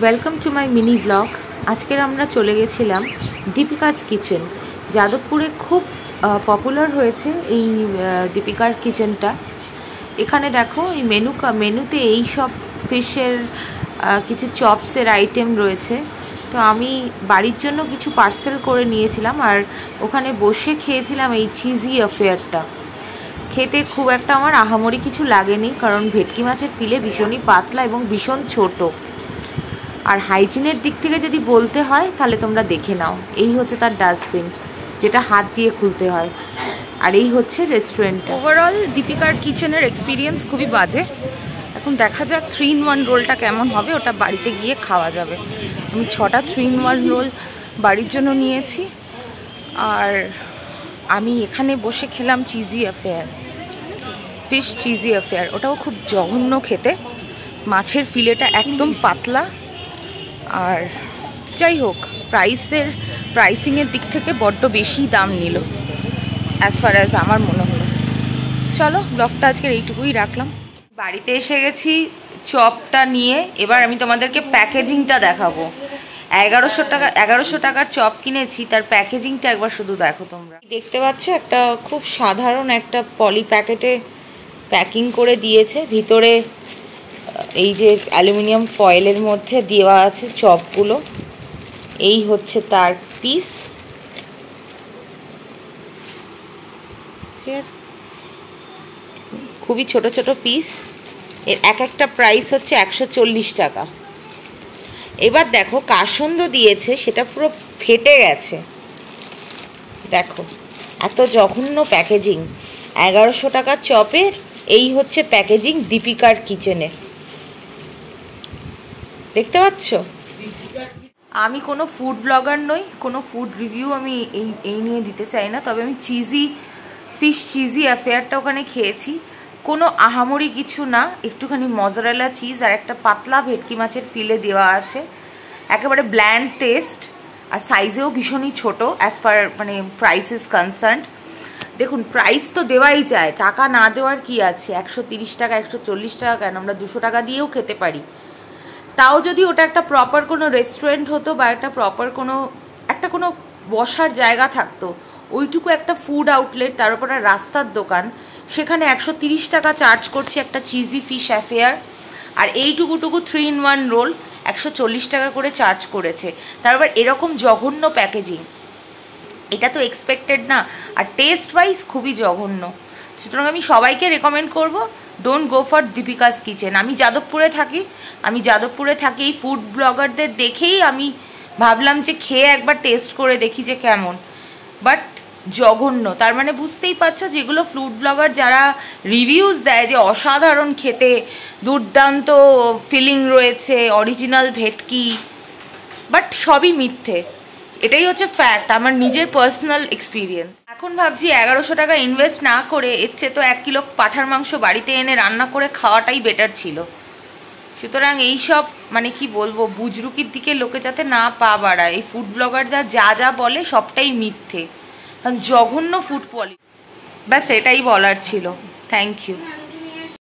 Welcome to my mini blog. আজকের আমরা চলে গেছিলাম দীপিকাস কিচেন। যাদবপুরে খুব পপুলার হয়েছে এই দীপিকার কিচেনটা। এখানে দেখো এই মেনুতে এই সব ফিশের কিছু চপসের আইটেম রয়েছে। তো আমি বাড়ির জন্য কিছু পার্সেল করে নিয়েছিলাম আর ওখানে বসে খেয়েছিলাম এই চিজি অ্যাফেয়ারটা। খেতে খুব একটা আমার আহামরি কিছু লাগেনি, কারণ ভেটকি মাছের ফিলে ভীষণই পাতলা এবং ভীষণ ছোট। আর হাইজিনের দিক থেকে যদি বলতে হয় তাহলে তোমরা দেখে নাও, এই হচ্ছে তার ডাস্টবিন যেটা হাত দিয়ে খুলতে হয়, আর এই হচ্ছে রেস্টুরেন্ট। ওভারঅল দীপিকার কিচেনের এক্সপিরিয়েন্স খুবই বাজে। এখন দেখা যাক 3-in-1 রোলটা কেমন হবে, ওটা বাড়িতে গিয়ে খাওয়া যাবে। আমি 6টা 3-in-1 রোল বাড়ির জন্য নিয়েছি, আর আমি এখানে বসে খেলাম cheesy affair, fish cheesy affair. ওটাও খুব জঘন্য খেতে, মাছের ফিলেটা একদম পাতলা। আর যাই হোক, প্রাইসিংয়ের দিক থেকে বড্ড বেশি দাম নিল অ্যাজ ফার অ্যাজ আমার মনে হলো। চলো, ব্লগটা আজকের এইটুকুই রাখলাম। বাড়িতে এসে গেছি চপটা নিয়ে। এবার আমি তোমাদেরকে প্যাকেজিংটা দেখাবো। 1100 টাকার চপ কিনেছি, তার প্যাকেজিংটা একবার শুধু দেখো তোমরা। দেখতে পাচ্ছ একটা খুব সাধারণ একটা পলি প্যাকেটে প্যাকিং করে দিয়েছে। ভিতরে এই যে অ্যালুমিনিয়াম ফয়েলের মধ্যে দেওয়া আছে চপগুলো। এই হচ্ছে তার পিস, ঠিক আছে, খুবই ছোট ছোট পিস। এর এক একটা প্রাইস হচ্ছে 140 টাকা। এবার দেখো কাসন্দ দিয়েছে, সেটা পুরো ফেটে গেছে। দেখো এত জঘন্য প্যাকেজিং। 1100 টাকার চপের এই হচ্ছে প্যাকেজিং দীপিকার কিচেনে, দেখতে পাচ্ছ। আমি কোনো ফুড ব্লগার নই, কোনো ফুড রিভিউ আমি এই নিয়ে দিতে চাই না। তবে আমি ফিশ চিজি অ্যাফেয়ারটা ওখানে খেয়েছি, কোনো আহামরি কিছু না। একটুখানি মজারেলা চিজ আর একটা পাতলা ভেটকি মাছের ফিলে দেওয়া আছে, একেবারে ব্ল্যান্ড টেস্ট, আর সাইজেও ভীষণই ছোট অ্যাজ পার মানে প্রাইস ইজ কনসার্নড। দেখুন, প্রাইস তো দেওয়াই যায়, টাকা না দেওয়ার কি আছে। 130 টাকা 140 টাকা কেন, আমরা 200 টাকা দিয়েও খেতে পারি। তাও যদি ওটা একটা প্রপার কোনো রেস্টুরেন্ট হতো বা একটা প্রপার কোনো বসার জায়গা থাকতো, ওইটুকু একটা ফুড আউটলেট, তার উপর রাস্তার দোকান, সেখানে 130 টাকা চার্জ করছে একটা চিজি ফিশ অ্যাফেয়ার। আর এইটুকু 3-in-1 রোল 140 টাকা করে চার্জ করেছে। তারপর এরকম জঘন্য প্যাকেজিং, এটা তো এক্সপেক্টেড না। আর টেস্ট ওয়াইজ খুবই জঘন্য। সুতরাং আমি সবাইকে রেকমেন্ড করব, ডোন্ট গো ফর দীপিকাস কিচেন। আমি যাদবপুরে থাকি, এই ফুড ব্লগারদের দেখেই আমি ভাবলাম যে খেয়ে একবার টেস্ট করে দেখি যে কেমন, বাট জঘন্য। তার মানে বুঝতেই পারছো, যেগুলো ফুড ব্লগার যারা রিভিউজ দেয় যে অসাধারণ খেতে, দুর্দান্ত ফিলিং রয়েছে, অরিজিনাল ভেটকি, বাট সবই মিথ্যে। এটাই হচ্ছে ফ্যাক্ট, আমার নিজের পার্সোনাল এক্সপিরিয়েন্স। এখন ভাবছি 1100 টাকা ইনভেস্ট না করে এর চেয়ে তো 1 কিলো পাঁঠার মাংস বাড়িতে এনে রান্না করে খাওয়াটাই বেটার ছিল। সুতরাং এইসব মানে কি বলবো, বুজরুকির দিকে লোকে যাতে না পা বাড়ায়। এই ফুড ব্লগার যা বলে সবটাই মিথ্যে, জঘন্য ফুড কোয়ালিটি। ব্যাস এটাই বলার ছিল। Thank you.